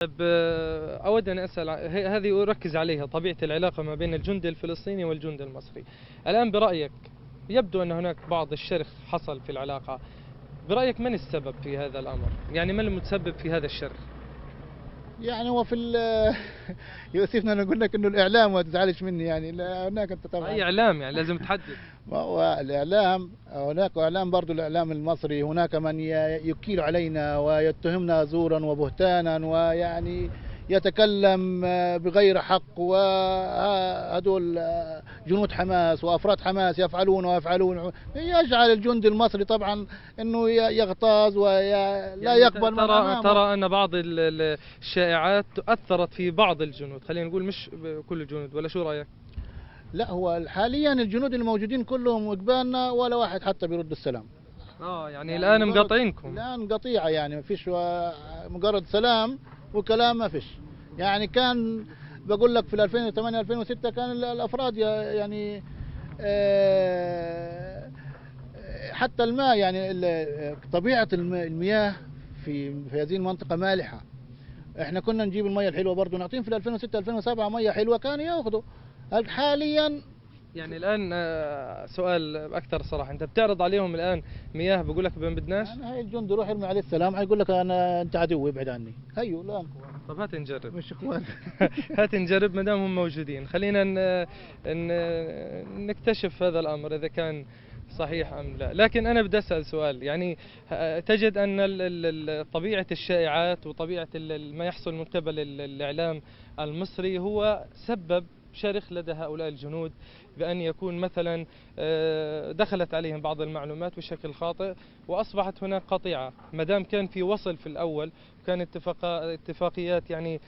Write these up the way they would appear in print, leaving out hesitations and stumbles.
طيب أود أن أسأل هذه أركز عليها طبيعة العلاقة ما بين الجندي الفلسطيني والجندي المصري. الآن برأيك يبدو أن هناك بعض الشرخ حصل في العلاقة. برأيك من السبب في هذا الأمر؟ يعني من المتسبب في هذا الشرخ؟ يعني هو في يؤسفنا أن نقول لك إنه الإعلام، وما تزعلش مني يعني، لا هناك أنت طبعا. أي إعلام يعني لازم تحدد. ما هو الإعلام، هناك إعلام برضو الإعلام المصري، هناك من يكيل علينا ويتهمنا زورا وبهتانا، ويعني يتكلم بغير حق، وهدول جنود حماس وأفراد حماس يفعلون ويفعلون، يجعل الجندي المصري طبعا أنه يغتاظ ولا يعني يقبل من ترى أمامه. ترى أن بعض الشائعات أثرت في بعض الجنود، خلينا نقول مش كل الجنود، ولا شو رأيك؟ لا، هو حاليا الجنود الموجودين كلهم قبالنا، ولا واحد حتى بيرد السلام. يعني يعني الآن مجرد مقاطعينكم. الآن قطيعة، يعني ما فيش مجرد سلام وكلام، ما فيش. يعني كان بقول لك في 2008 2006 كان الأفراد يعني آه، حتى الماء، يعني طبيعة المياه في هذه المنطقة مالحة. احنا كنا نجيب المياه الحلوة برضه نعطيهم في 2006 2007 مياه حلوة كانوا ياخذوا. حاليا يعني الآن سؤال أكثر صراحة، أنت بتعرض عليهم الآن مياه بقول لك ما بدناش؟ يعني هاي الجندي روح ارمي عليه السلام، هيقول لك انا انت عدو ابعد عني. هيو لا، طب هات نجرب. مش اخوان. هات نجرب ما دام هم موجودين، خلينا نكتشف هذا الأمر إذا كان صحيح أم لا. لكن أنا بدي أسأل سؤال، يعني تجد أن طبيعة الشائعات وطبيعة ما يحصل من قبل الإعلام المصري هو سبب شرخ لدى هؤلاء الجنود، بأن يكون مثلا دخلت عليهم بعض المعلومات بشكل خاطئ وأصبحت هناك قطيعة، ما دام كان في وصل في الأول، كان اتفاقيات يعني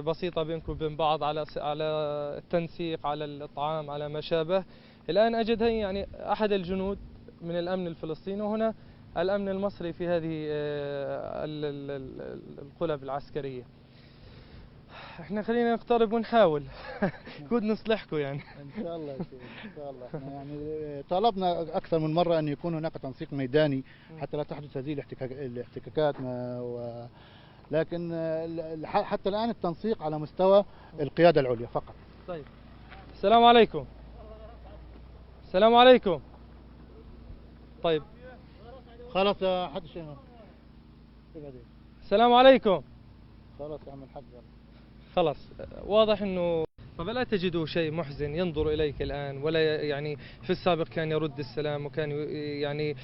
بسيطة بينكم وبين بعض على التنسيق، على الطعام، على ما شابه. الآن أجد هي يعني أحد الجنود من الأمن الفلسطيني، وهنا الأمن المصري في هذه القلب العسكرية. احنا خلينا نقترب ونحاول كود نصلحكم يعني. ان شاء الله يا سيدي، ان شاء الله. احنا يعني طلبنا اكثر من مره ان يكون هناك تنسيق ميداني حتى لا تحدث هذه الاحتكاكات، لكن حتى الان التنسيق على مستوى القياده العليا فقط. طيب، السلام عليكم. السلام عليكم. طيب، خلاص يا حد شيء. السلام عليكم. خلاص يا عم الحاج. خلاص، واضح انه. طب لا تجدوا شيء محزن ينظر اليك الان، ولا يعني في السابق كان يرد السلام وكان يعني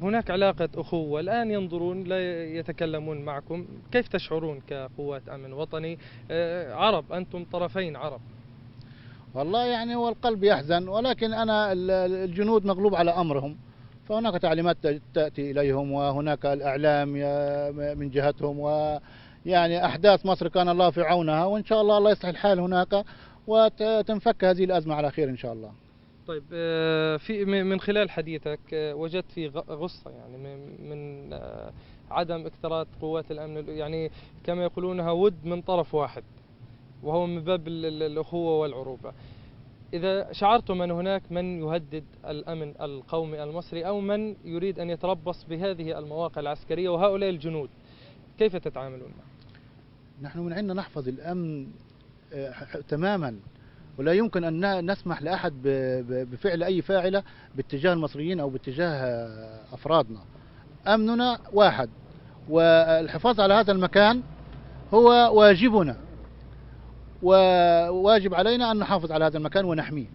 هناك علاقة اخوة، الان ينظرون لا يتكلمون معكم، كيف تشعرون كقوات امن وطني؟ عرب، انتم طرفين عرب. والله يعني هو القلب يحزن، ولكن أنا الجنود مغلوب على أمرهم، فهناك تعليمات تأتي إليهم، وهناك الإعلام من جهتهم، ويعني أحداث مصر كان الله في عونها، وإن شاء الله الله يصلح الحال هناك وتنفك هذه الأزمة على خير إن شاء الله. طيب، في من خلال حديثك وجدت في غصة يعني من عدم اكتراث قوات الأمن، يعني كما يقولونها ود من طرف واحد، وهو من باب الأخوة والعروبة. إذا شعرتم أن هناك من يهدد الأمن القومي المصري، أو من يريد أن يتربص بهذه المواقع العسكرية وهؤلاء الجنود، كيف تتعاملون معه؟ نحن من عندنا نحفظ الأمن تماما، ولا يمكن أن نسمح لأحد بفعل أي فاعلة باتجاه المصريين أو باتجاه أفرادنا. أمننا واحد، والحفاظ على هذا المكان هو واجبنا، وواجب علينا أن نحافظ على هذا المكان ونحميه.